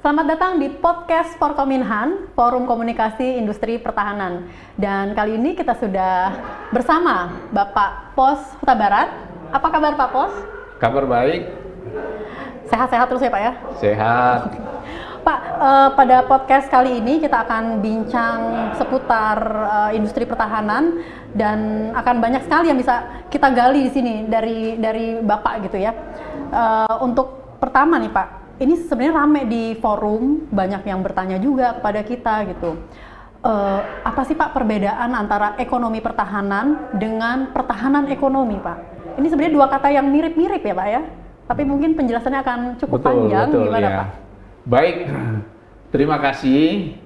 Selamat datang di podcast Forkominhan, Forum Komunikasi Industri Pertahanan. Dan kali ini kita sudah bersama Bapak Pos Huta Barat. Apa kabar Pak Pos? Kabar baik. Sehat-sehat terus ya Pak ya? Sehat. Pak, pada podcast kali ini kita akan bincang seputar industri pertahanan dan akan banyak sekali yang bisa kita gali di sini dari Bapak gitu ya. Untuk pertama nih Pak, ini sebenarnya rame di forum, banyak yang bertanya juga kepada kita gitu. Apa sih Pak perbedaan antara ekonomi pertahanan dengan pertahanan ekonomi Pak? Ini sebenarnya dua kata yang mirip-mirip ya Pak ya? Tapi mungkin penjelasannya akan cukup panjang, gimana ya. Pak? Baik, terima kasih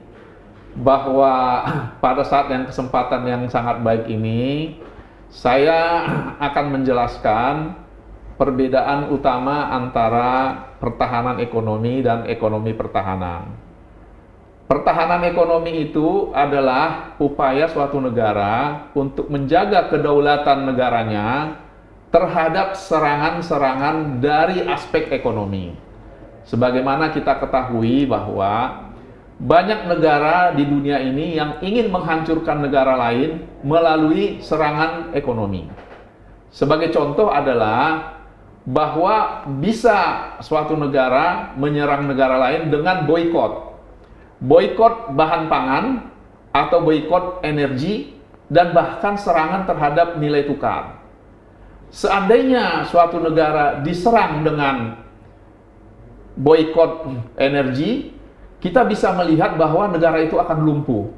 bahwa pada saat yang kesempatan yang sangat baik ini, saya akan menjelaskan perbedaan utama antara pertahanan ekonomi dan ekonomi pertahanan. Pertahanan ekonomi itu adalah upaya suatu negara untuk menjaga kedaulatan negaranya terhadap serangan-serangan dari aspek ekonomi. Sebagaimana kita ketahui bahwa banyak negara di dunia ini yang ingin menghancurkan negara lain melalui serangan ekonomi. Sebagai contoh adalah bahwa bisa suatu negara menyerang negara lain dengan boikot. Boikot bahan pangan atau boikot energi dan bahkan serangan terhadap nilai tukar. Seandainya suatu negara diserang dengan boikot energi, kita bisa melihat bahwa negara itu akan lumpuh.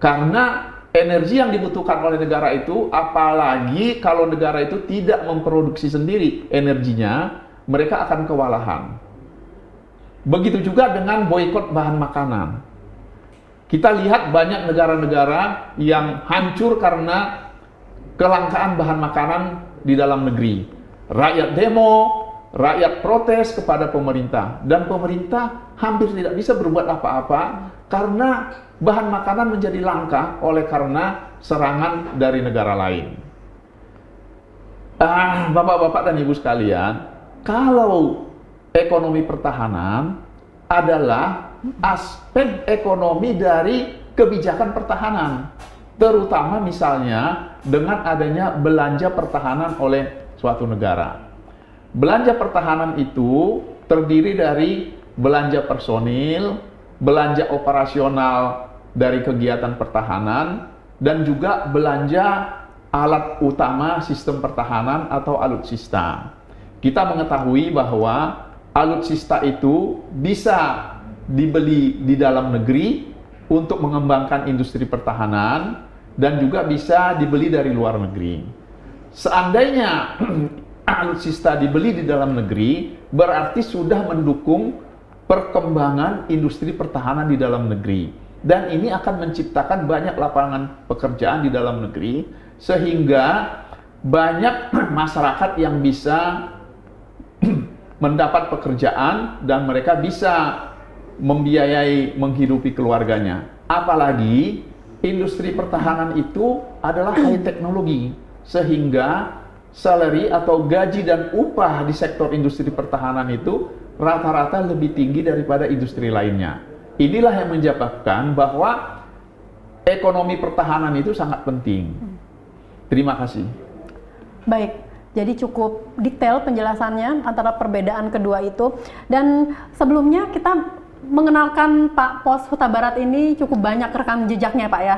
Karena energi yang dibutuhkan oleh negara itu, apalagi kalau negara itu tidak memproduksi sendiri energinya, mereka akan kewalahan. Begitu juga dengan boikot bahan makanan. Kita lihat banyak negara-negara yang hancur karena kelangkaan bahan makanan di dalam negeri. Rakyat demo, rakyat protes kepada pemerintah, dan pemerintah hampir tidak bisa berbuat apa-apa karena bahan makanan menjadi langka oleh karena serangan dari negara lain. Bapak-bapak dan ibu sekalian, kalau ekonomi pertahanan adalah aspek ekonomi dari kebijakan pertahanan, terutama misalnya dengan adanya belanja pertahanan oleh suatu negara. Belanja pertahanan itu terdiri dari belanja personil, belanja operasional dari kegiatan pertahanan, dan juga belanja alat utama sistem pertahanan atau alutsista. Kita mengetahui bahwa alutsista itu bisa dibeli di dalam negeri untuk mengembangkan industri pertahanan dan juga bisa dibeli dari luar negeri. Seandainya alutsista dibeli di dalam negeri, berarti sudah mendukung perkembangan industri pertahanan di dalam negeri. Dan ini akan menciptakan banyak lapangan pekerjaan di dalam negeri, sehingga banyak masyarakat yang bisa mendapat pekerjaan dan mereka bisa membiayai menghidupi keluarganya. Apalagi industri pertahanan itu adalah high teknologi, sehingga salary atau gaji dan upah di sektor industri pertahanan itu rata-rata lebih tinggi daripada industri lainnya. Inilah yang menyebabkan bahwa ekonomi pertahanan itu sangat penting. Terima kasih. Baik, jadi cukup detail penjelasannya antara perbedaan kedua itu. Dan sebelumnya kita mengenalkan Pak Pos Huta Barat ini cukup banyak rekam jejaknya Pak ya.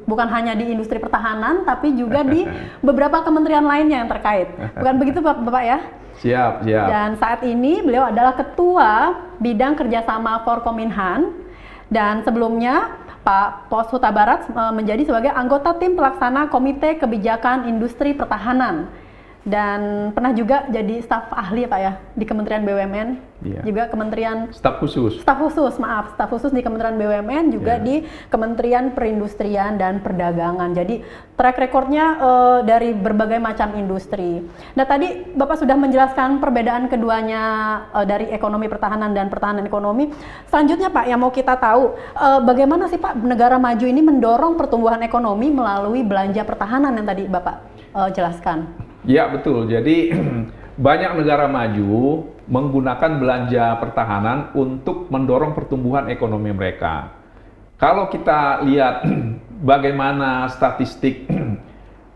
Bukan hanya di industri pertahanan, tapi juga di beberapa kementerian lainnya yang terkait. Bukan begitu Bapak ya? Siap. Dan saat ini beliau adalah Ketua Bidang Kerjasama Forkominhan. Dan sebelumnya Pak Pos Huta Barat menjadi sebagai anggota tim pelaksana Komite Kebijakan Industri Pertahanan. Dan pernah juga jadi staf ahli Pak ya di Kementerian BUMN, juga Kementerian staf khusus di Kementerian BUMN, juga di Kementerian Perindustrian dan Perdagangan. Jadi track recordnya dari berbagai macam industri. Nah tadi Bapak sudah menjelaskan perbedaan keduanya dari ekonomi pertahanan dan pertahanan ekonomi. Selanjutnya Pak, yang mau kita tahu bagaimana sih Pak negara maju ini mendorong pertumbuhan ekonomi melalui belanja pertahanan yang tadi Bapak jelaskan? Ya betul, jadi banyak negara maju menggunakan belanja pertahanan untuk mendorong pertumbuhan ekonomi mereka. Kalau kita lihat bagaimana statistik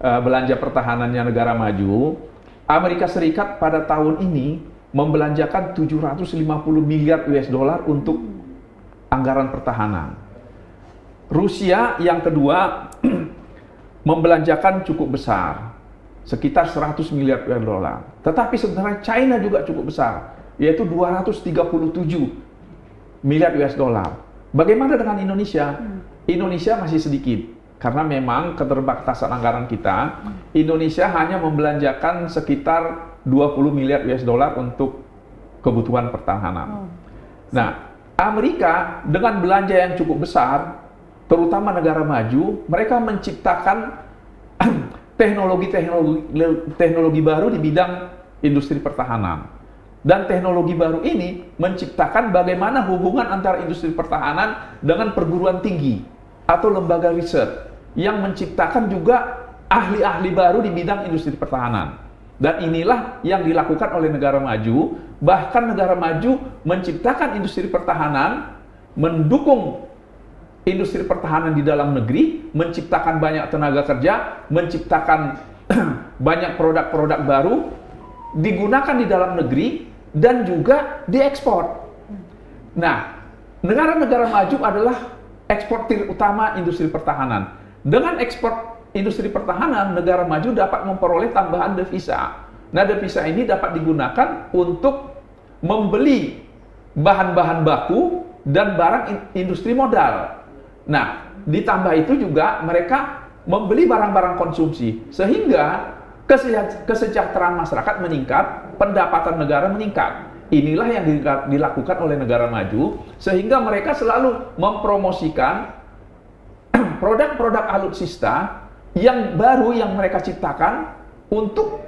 belanja pertahanannya negara maju, Amerika Serikat pada tahun ini membelanjakan 750 miliar US dollar untuk anggaran pertahanan. Rusia yang kedua membelanjakan cukup besar, sekitar 100 miliar US dollar. Tetapi sebenarnya China juga cukup besar, yaitu 237 miliar US dollar. Bagaimana dengan Indonesia? Indonesia masih sedikit, karena memang keterbatasan anggaran kita. Indonesia hanya membelanjakan sekitar 20 miliar US dollar untuk kebutuhan pertahanan. Nah, Amerika dengan belanja yang cukup besar, terutama negara maju, mereka menciptakan teknologi baru di bidang industri pertahanan. Dan teknologi baru ini menciptakan bagaimana hubungan antara industri pertahanan dengan perguruan tinggi atau lembaga riset yang menciptakan juga ahli-ahli baru di bidang industri pertahanan. Dan inilah yang dilakukan oleh negara maju. Bahkan negara maju menciptakan industri pertahanan, mendukung industri pertahanan di dalam negeri, menciptakan banyak tenaga kerja, menciptakan banyak produk-produk baru, digunakan di dalam negeri, dan juga diekspor. Nah, negara-negara maju adalah eksportir utama industri pertahanan. Dengan ekspor industri pertahanan, negara maju dapat memperoleh tambahan devisa. Nah, devisa ini dapat digunakan untuk membeli bahan-bahan baku dan barang industri modal. Nah, ditambah itu juga mereka membeli barang-barang konsumsi, sehingga kesejahteraan masyarakat meningkat, pendapatan negara meningkat. Inilah yang dilakukan oleh negara maju, sehingga mereka selalu mempromosikan produk-produk alutsista yang baru yang mereka ciptakan untuk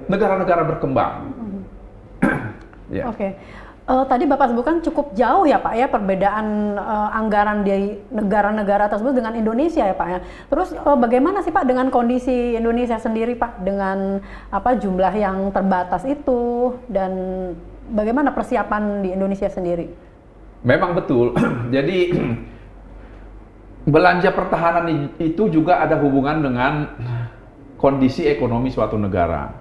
negara-negara berkembang. Yeah. Oke. Tadi Bapak sebutkan cukup jauh ya Pak ya perbedaan anggaran di negara-negara tersebut dengan Indonesia ya Pak ya. Terus bagaimana sih Pak dengan kondisi Indonesia sendiri Pak dengan jumlah yang terbatas itu, dan bagaimana persiapan di Indonesia sendiri? Memang betul. Jadi belanja pertahanan itu juga ada hubungan dengan kondisi ekonomi suatu negara.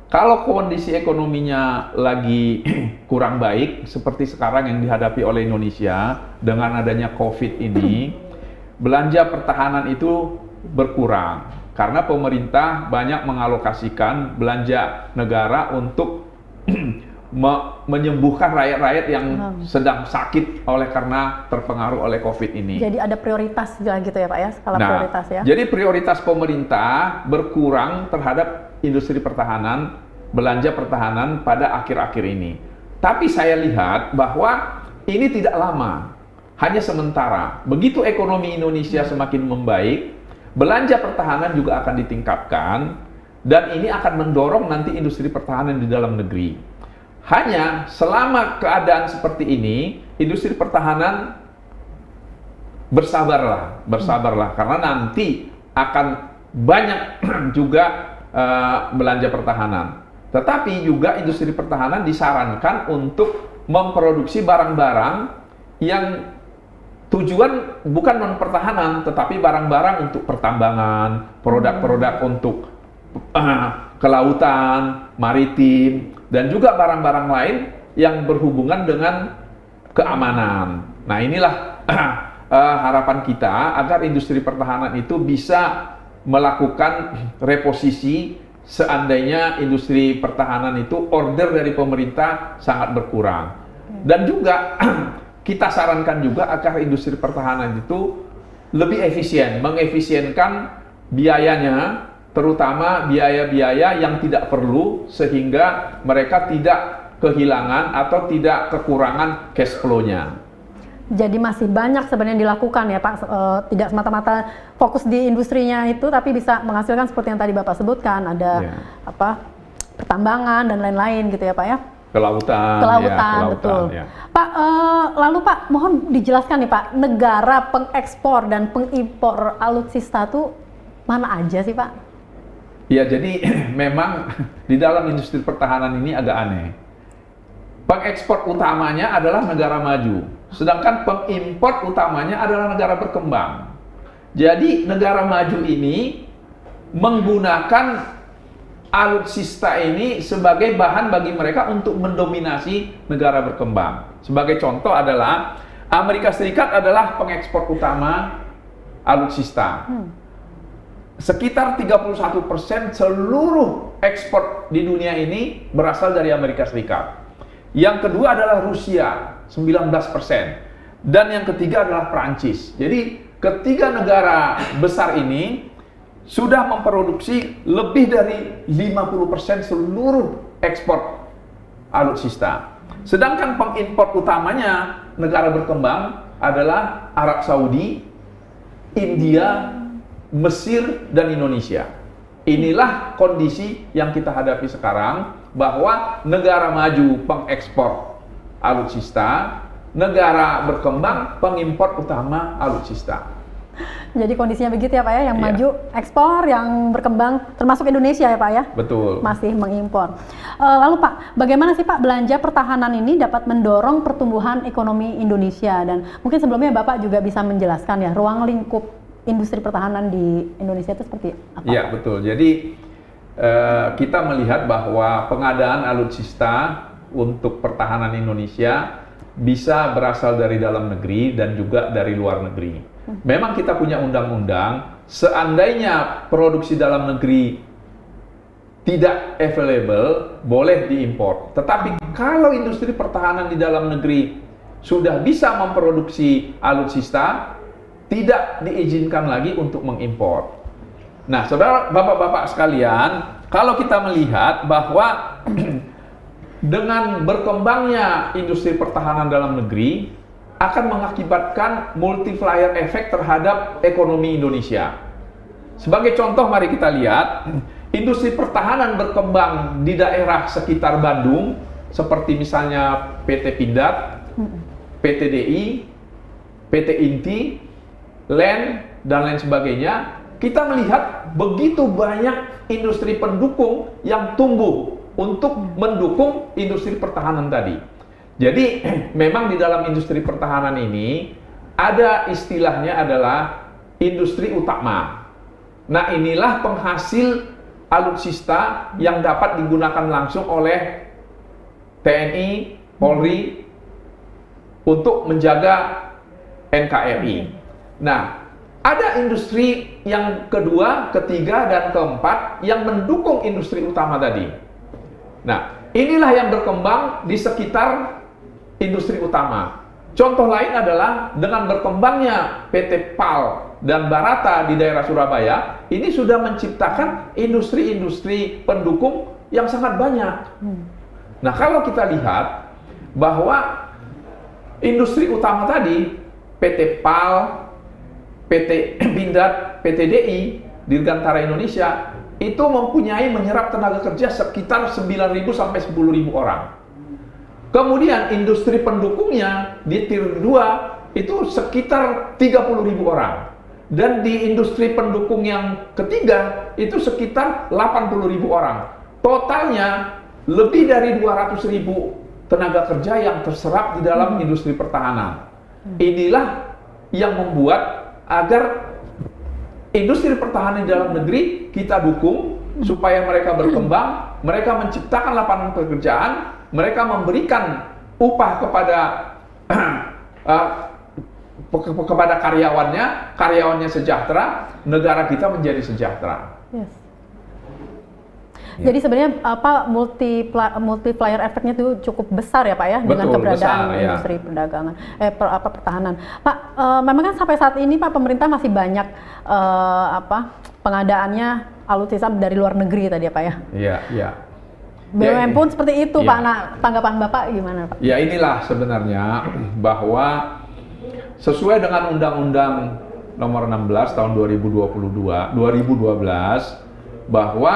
Kalau kondisi ekonominya lagi kurang baik, seperti sekarang yang dihadapi oleh Indonesia dengan adanya COVID ini, belanja pertahanan itu berkurang. Karena pemerintah banyak mengalokasikan belanja negara untuk menyembuhkan rakyat-rakyat yang sedang sakit karena terpengaruh oleh COVID ini. Jadi ada prioritas gitu ya Pak ya, skala prioritas ya. Jadi prioritas pemerintah berkurang terhadap industri pertahanan, belanja pertahanan pada akhir-akhir ini. Tapi saya lihat bahwa ini tidak lama, hanya sementara. Begitu ekonomi Indonesia semakin membaik, belanja pertahanan juga akan ditingkatkan, dan ini akan mendorong nanti industri pertahanan di dalam negeri. Hanya selama keadaan seperti ini, industri pertahanan bersabarlah, karena nanti akan banyak juga belanja pertahanan. Tetapi juga industri pertahanan disarankan untuk memproduksi barang-barang yang tujuan bukan non-pertahanan, tetapi barang-barang untuk pertambangan, produk-produk untuk kelautan, maritim, dan juga barang-barang lain yang berhubungan dengan keamanan. Nah, inilah harapan kita agar industri pertahanan itu bisa melakukan reposisi seandainya industri pertahanan itu order dari pemerintah sangat berkurang. Dan juga kita sarankan juga agar industri pertahanan itu lebih efisien, mengefisienkan biayanya, terutama biaya-biaya yang tidak perlu, sehingga mereka tidak kehilangan atau tidak kekurangan cash flow-nya. Jadi masih banyak sebenarnya dilakukan ya Pak, tidak semata-mata fokus di industrinya itu, tapi bisa menghasilkan seperti yang tadi Bapak sebutkan, ada pertambangan dan lain-lain gitu ya Pak ya. Kelautan, betul. Ya. Pak, lalu Pak, mohon dijelaskan nih Pak, negara pengekspor dan pengimpor alutsista itu mana aja sih Pak? Ya, jadi memang di dalam industri pertahanan ini agak aneh. pengekspor utamanya adalah negara maju, sedangkan pengimpor utamanya adalah negara berkembang. Jadi negara maju ini menggunakan alutsista ini sebagai bahan bagi mereka untuk mendominasi negara berkembang. Sebagai contoh adalah Amerika Serikat adalah pengekspor utama alutsista. Sekitar 31% seluruh ekspor di dunia ini berasal dari Amerika Serikat. Yang kedua adalah Rusia, 19%. Dan yang ketiga adalah Prancis. Jadi ketiga negara besar ini sudah memproduksi lebih dari 50% seluruh ekspor alutsista. Sedangkan pengimpor utamanya negara berkembang adalah Arab Saudi, India, Mesir, dan Indonesia. Inilah kondisi yang kita hadapi sekarang, bahwa negara maju pengekspor alutsista, negara berkembang pengimpor utama alutsista. Jadi kondisinya begitu ya Pak ya, yang Iya. maju ekspor, yang berkembang termasuk Indonesia ya Pak ya? Betul. Masih mengimpor. Lalu Pak, bagaimana sih Pak belanja pertahanan ini dapat mendorong pertumbuhan ekonomi Indonesia? Dan mungkin sebelumnya Bapak juga bisa menjelaskan ya, ruang lingkup industri pertahanan di Indonesia itu seperti apa? Iya, betul. Jadi kita melihat bahwa pengadaan alutsista untuk pertahanan Indonesia bisa berasal dari dalam negeri dan juga dari luar negeri. Memang kita punya undang-undang, seandainya produksi dalam negeri tidak available, boleh diimpor. Tetapi kalau industri pertahanan di dalam negeri sudah bisa memproduksi alutsista, tidak diizinkan lagi untuk mengimpor. Nah, saudara, bapak-bapak sekalian, kalau kita melihat bahwa dengan berkembangnya industri pertahanan dalam negeri akan mengakibatkan multiplier effect terhadap ekonomi Indonesia. Sebagai contoh, mari kita lihat industri pertahanan berkembang di daerah sekitar Bandung, seperti misalnya PT Pindad, PT DI, PT Inti, LEN, dan lain sebagainya. Kita melihat begitu banyak industri pendukung yang tumbuh untuk mendukung industri pertahanan tadi. Jadi memang di dalam industri pertahanan ini ada istilahnya adalah industri utama. Nah, inilah penghasil alutsista yang dapat digunakan langsung oleh TNI, Polri untuk menjaga NKRI. Nah, ada industri yang kedua, ketiga, dan keempat yang mendukung industri utama tadi. Nah, inilah yang berkembang di sekitar industri utama. Contoh lain adalah dengan berkembangnya PT PAL dan Barata di daerah Surabaya, ini sudah menciptakan industri-industri pendukung yang sangat banyak. Nah, kalau kita lihat bahwa industri utama tadi, PT PAL, PT Pindad, PT DI, Dirgantara Indonesia, itu mempunyai menyerap tenaga kerja sekitar 9.000 sampai 10.000 orang. Kemudian industri pendukungnya di tier 2 itu sekitar 30.000 orang. Dan di industri pendukung yang ketiga itu sekitar 80.000 orang. Totalnya lebih dari 200.000 tenaga kerja yang terserap di dalam industri pertahanan. Inilah yang membuat agar industri pertahanan di dalam negeri kita dukung supaya mereka berkembang, mereka menciptakan lapangan pekerjaan, mereka memberikan upah kepada karyawannya sejahtera, negara kita menjadi sejahtera. Yes. Jadi sebenarnya multiplier efeknya itu cukup besar ya Pak ya, dengan keberadaan industri perdagangan, pertahanan. Pak, memang kan sampai saat ini Pak pemerintah masih banyak pengadaannya alutsista dari luar negeri tadi ya Pak ya. Iya, iya. BUMN pun seperti itu Pak. Nah, tanggapan Bapak gimana Pak? Ya, inilah sebenarnya bahwa sesuai dengan Undang-Undang Nomor 16 Tahun 2012 bahwa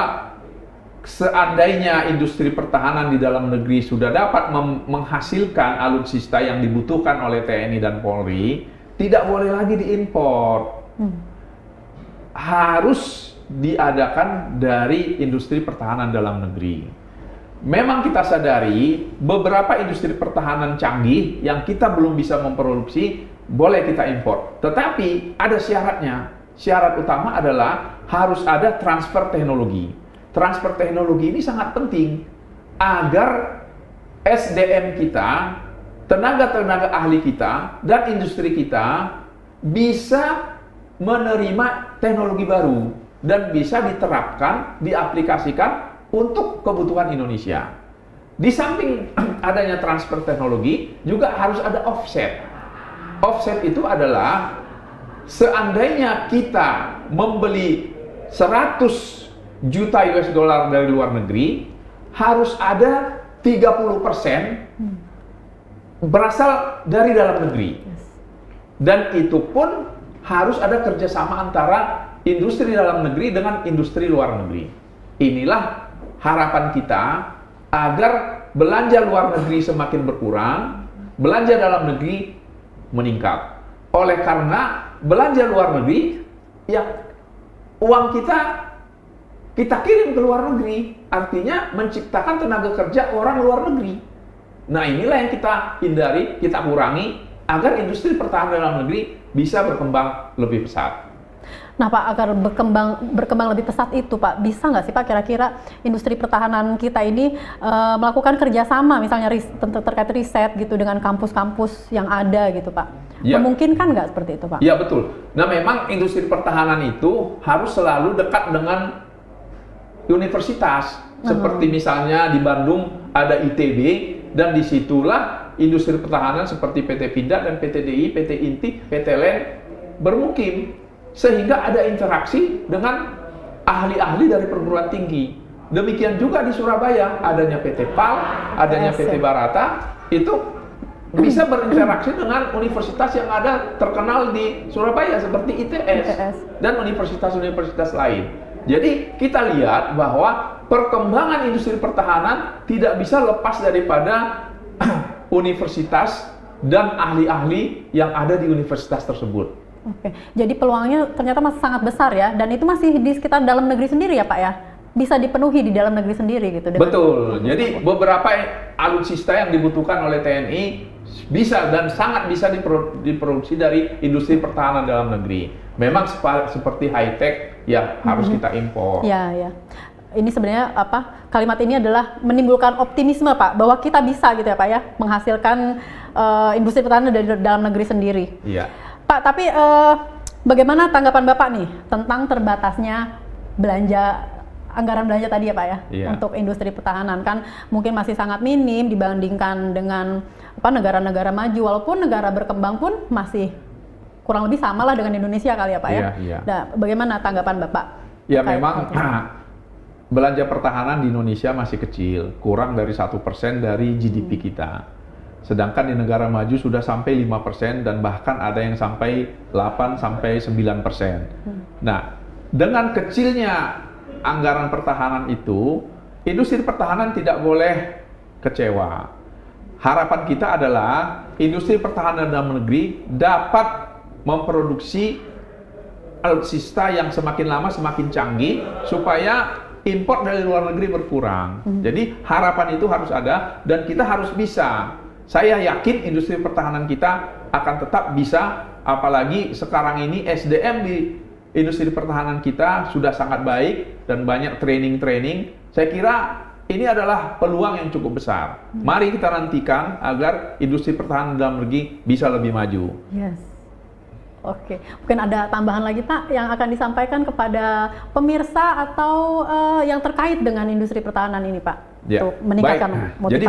seandainya industri pertahanan di dalam negeri sudah dapat menghasilkan alutsista yang dibutuhkan oleh TNI dan Polri, tidak boleh lagi diimpor. Harus diadakan dari industri pertahanan dalam negeri. memang kita sadari beberapa industri pertahanan canggih yang kita belum bisa memproduksi boleh kita impor. Tetapi ada syaratnya. Syarat utama adalah harus ada transfer teknologi. Transfer teknologi ini sangat penting agar SDM kita, tenaga-tenaga ahli kita, dan industri kita bisa menerima teknologi baru dan bisa diterapkan, diaplikasikan untuk kebutuhan Indonesia. Di samping adanya transfer teknologi, juga harus ada offset. Offset itu adalah seandainya kita membeli 100 juta US dollar dari luar negeri, harus ada 30% berasal dari dalam negeri. Dan itu pun harus ada kerjasama antara industri dalam negeri dengan industri luar negeri. Inilah harapan kita agar belanja luar negeri semakin berkurang, belanja dalam negeri meningkat. Oleh karena belanja luar negeri, ya uang kita kirim ke luar negeri, artinya menciptakan tenaga kerja orang luar negeri. Nah, inilah yang kita hindari, kita kurangi agar industri pertahanan dalam negeri bisa berkembang lebih pesat. Nah Pak, agar berkembang lebih pesat itu Pak, bisa nggak sih Pak kira-kira industri pertahanan kita ini melakukan kerjasama misalnya terkait riset gitu dengan kampus-kampus yang ada gitu Pak? Ya. Memungkinkan nggak seperti itu Pak? Ya betul. Nah memang industri pertahanan itu harus selalu dekat dengan universitas. Seperti misalnya di Bandung ada ITB, dan disitulah industri pertahanan seperti PT Pindad dan PT DI, PT Inti, PT LEN bermukim, sehingga ada interaksi dengan ahli-ahli dari perguruan tinggi. Demikian juga di Surabaya, adanya PT PAL, adanya PT Barata, itu bisa berinteraksi dengan universitas yang ada terkenal di Surabaya seperti ITS dan universitas-universitas lain. Jadi kita lihat bahwa perkembangan industri pertahanan tidak bisa lepas daripada universitas dan ahli-ahli yang ada di universitas tersebut. Oke, jadi peluangnya ternyata masih sangat besar ya, dan itu masih di sekitar dalam negeri sendiri ya Pak ya? Bisa dipenuhi di dalam negeri sendiri gitu? Betul, jadi beberapa alutsista yang dibutuhkan oleh TNI bisa dan sangat bisa diproduksi dari industri pertahanan dalam negeri. Memang seperti high-tech ya harus kita impor. Ya, ya. Ini sebenarnya kalimat ini adalah menimbulkan optimisme Pak, bahwa kita bisa gitu ya Pak ya, menghasilkan industri pertahanan dari dalam negeri sendiri. Iya. Pak, tapi bagaimana tanggapan Bapak nih tentang terbatasnya anggaran belanja tadi ya Pak ya, untuk industri pertahanan? Kan mungkin masih sangat minim dibandingkan dengan negara-negara maju, walaupun negara berkembang pun masih kurang lebih sama lah dengan Indonesia kali ya Pak ya. Nah, bagaimana tanggapan Bapak? Ya memang belanja pertahanan di Indonesia masih kecil, kurang dari 1% dari GDP kita. Sedangkan di negara maju sudah sampai 5% dan bahkan ada yang sampai 8-9%. Nah, dengan kecilnya anggaran pertahanan itu, industri pertahanan tidak boleh kecewa. Harapan kita adalah industri pertahanan dalam negeri dapat memproduksi alutsista yang semakin lama semakin canggih supaya impor dari luar negeri berkurang. Jadi harapan itu harus ada dan kita harus bisa. Saya yakin industri pertahanan kita akan tetap bisa, apalagi sekarang ini SDM di industri pertahanan kita sudah sangat baik dan banyak training-training. Saya kira ini adalah peluang yang cukup besar. Mari kita nantikan agar industri pertahanan dalam negeri bisa lebih maju. Yes. Oke, mungkin ada tambahan lagi Pak yang akan disampaikan kepada pemirsa atau yang terkait dengan industri pertahanan ini Pak, untuk meningkatkan motivasi. Jadi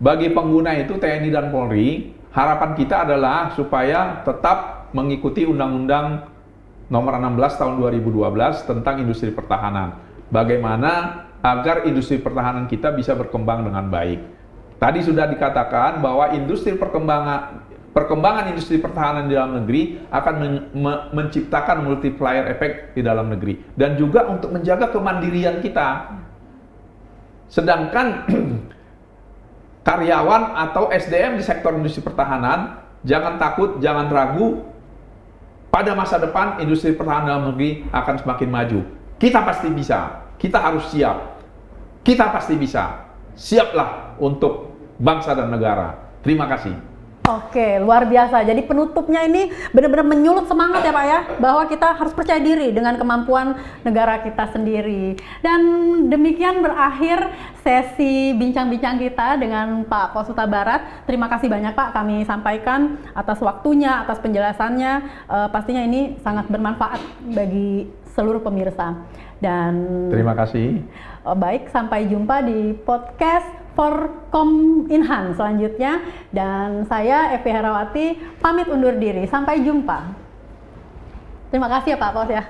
bagi pengguna itu TNI dan Polri, harapan kita adalah supaya tetap mengikuti Undang-Undang Nomor 16 Tahun 2012 tentang industri pertahanan. Bagaimana agar industri pertahanan kita bisa berkembang dengan baik. Tadi sudah dikatakan bahwa perkembangan industri pertahanan di dalam negeri akan menciptakan multiplier effect di dalam negeri dan juga untuk menjaga kemandirian kita. Sedangkan karyawan atau SDM di sektor industri pertahanan jangan takut, jangan ragu. Pada masa depan industri pertahanan dalam negeri akan semakin maju. Kita pasti bisa. Kita harus siap. kita pasti bisa. Siaplah untuk bangsa dan negara. Terima kasih. Oke, luar biasa. Jadi penutupnya ini benar-benar menyulut semangat ya Pak ya, bahwa kita harus percaya diri dengan kemampuan negara kita sendiri. Dan demikian berakhir sesi bincang-bincang kita dengan Pak Pos Huta Barat. Terima kasih banyak Pak kami sampaikan atas waktunya, atas penjelasannya. Pastinya ini sangat bermanfaat bagi seluruh pemirsa. Dan Terima kasih. baik, sampai jumpa di podcast Forkominhan selanjutnya, dan saya Evi Herawati pamit undur diri. Sampai jumpa. Terima kasih ya Pak Pos ya.